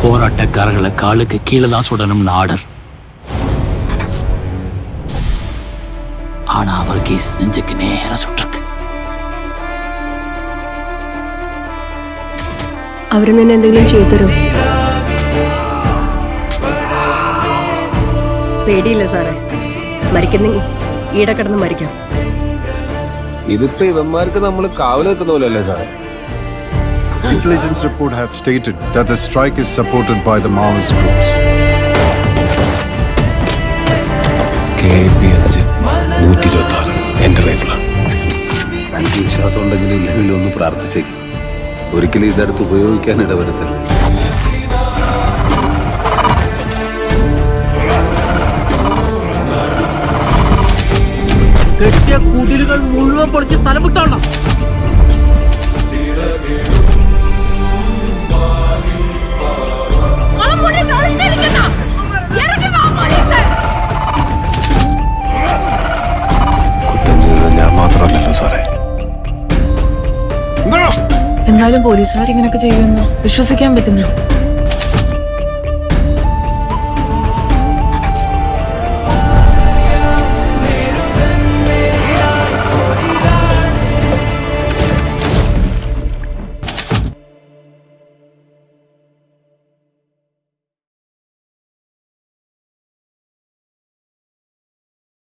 போராட்டக்காரர்களை காலுக்கு கீழே தான் சுடணும்னு ஆர்டர். ஆனா அவர் கேஸ் நெஞ்சுக்கு நேரா சுட்டிருக்கு. അവർ നിന്നെ എന്തെങ്കിലും ചെയ്തു തരും? പേടിയില്ല സാറേ, മരിക്കുന്നെങ്കിൽ ഈടെ കിടന്ന് മരിക്കാം. ഇതിപ്പോ ഇവന്മാർക്ക് നമ്മൾ കാവൽ വെക്കുന്ന പോലെയല്ലേ സാറേ? Intelligence report have stated that the strike is supported by the Maoist groups. KP5 126 എന്റെ റൈഫിലാണ്. എനിക്ക് വിശ്വാസം ഉണ്ടെങ്കിലും ഇല്ലെങ്കിലും ഒന്ന് പ്രാർത്ഥിച്ചേക്കും. ഒരിക്കലും ഇതെടുത്ത് ഉപയോഗിക്കാൻ ഇടവരുത്തില്ല. കെട്ടിയ കുടിലുകൾ മുഴുവൻ പൊളിച്ച് സ്ഥലം വിട്ടോളാം. കുറ്റം ചെയ്തത് ഞാൻ മാത്രമല്ലല്ലോ സാറേ. എന്നാലും പോലീസുകാർ ഇങ്ങനെയൊക്കെ ചെയ്യുമെന്ന് വിശ്വസിക്കാൻ പറ്റുന്നു.